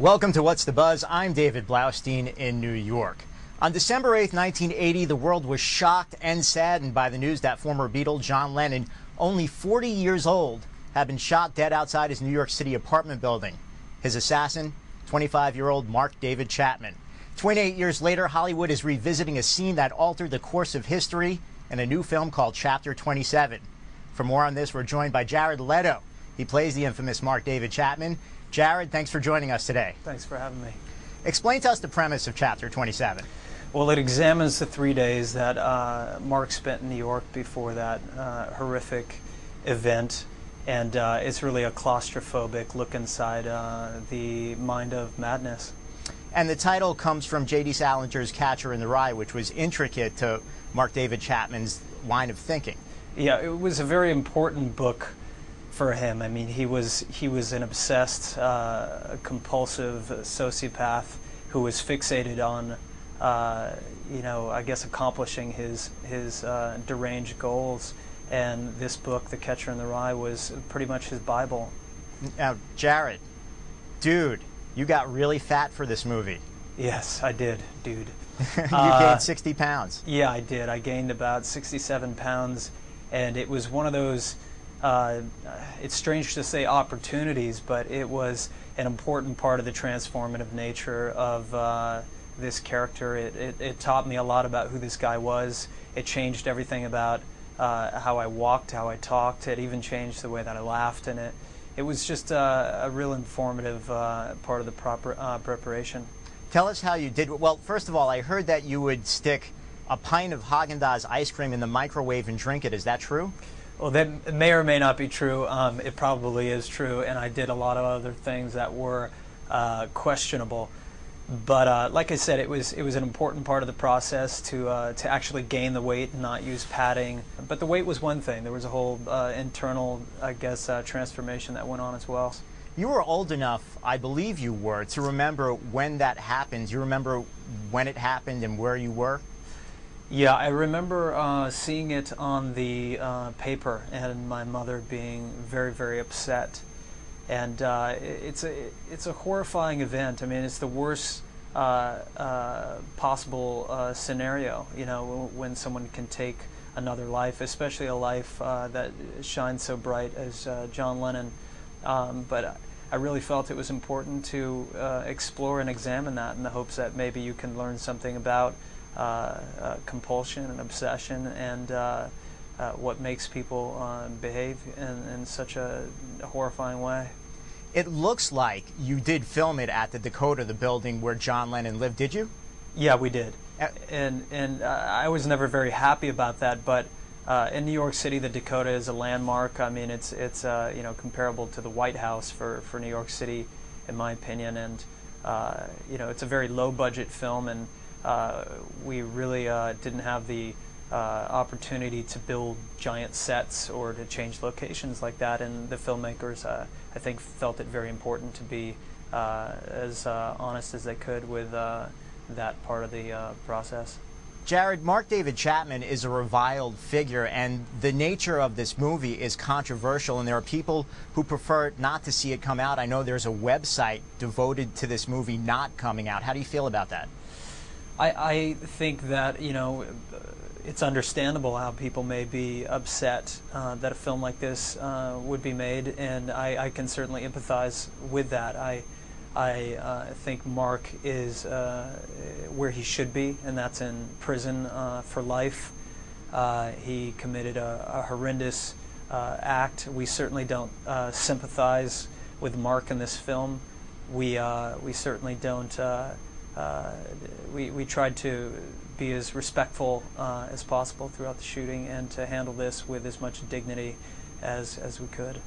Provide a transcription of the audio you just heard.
Welcome to What's the Buzz? I'm David Blaustein in New York. On December 8, 1980, the world was shocked and saddened by the news that former Beatle John Lennon, only 40 years old, had been shot dead outside his New York City apartment building. His assassin, 25-year-old Mark David Chapman. 28 years later, Hollywood is revisiting a scene that altered the course of history in a new film called Chapter 27. For more on this, we're joined by Jared Leto. He plays the infamous Mark David Chapman. Jared, thanks for joining us today. Thanks for having me. Explain to us the premise of Chapter 27. Well, it examines the 3 days that Mark spent in New York before that horrific event, and it's really a claustrophobic look inside the mind of madness. And the title comes from J.D. Salinger's Catcher in the Rye, which was intricate to Mark David Chapman's line of thinking. Yeah, it was a very important book for him. I mean, he was an obsessed, compulsive sociopath who was fixated on, I guess, accomplishing his deranged goals. And this book, The Catcher in the Rye, was pretty much his Bible. Now, Jared, dude, you got really fat for this movie. Yes, I did, dude. You gained 60 pounds. Yeah, I did. I gained about 67 pounds, and it was one of those, it's strange to say opportunities, but it was an important part of the transformative nature of this character. It taught me a lot about who this guy was. It changed everything about how I walked, how I talked. It even changed the way that I laughed, and it was just a real informative part of the preparation. Tell us how you did. Well, first of all, I heard that you would stick a pint of Haagen-Dazs ice cream in the microwave and drink it. Is that true? Well, that may or may not be true. It probably is true, and I did a lot of other things that were questionable. But like I said, it was an important part of the process to actually gain the weight and not use padding. But the weight was one thing. There was a whole internal, I guess, transformation that went on as well. You were old enough, I believe you were, to remember when that happened. You remember when it happened and where you were? Yeah, I remember seeing it on the paper and my mother being very, very upset. And it's a horrifying event. I mean, it's the worst possible scenario, when someone can take another life, especially a life that shines so bright as John Lennon. But I really felt it was important to explore and examine that in the hopes that maybe you can learn something about compulsion and obsession and what makes people behave in such a horrifying way. It looks like you did film it at the Dakota, the building where John Lennon lived. Did you? Yeah, we did. And I was never very happy about that, but in New York City, the Dakota is a landmark. I mean, it's comparable to the White House for New York City, in my opinion. And it's a very low-budget film, and we really didn't have the opportunity to build giant sets or to change locations like that. And the filmmakers, I think, felt it very important to be as honest as they could with that part of the process. Jared, Mark David Chapman is a reviled figure, and the nature of this movie is controversial, and there are people who prefer not to see it come out. I know there's a website devoted to this movie not coming out. How do you feel about that? I think that, it's understandable how people may be upset that a film like this would be made, and I can certainly empathize with that. I think Mark is where he should be, and that's in prison for life. He committed a horrendous act. We certainly don't sympathize with Mark in this film. We certainly don't. We tried to be as respectful as possible throughout the shooting and to handle this with as much dignity as we could.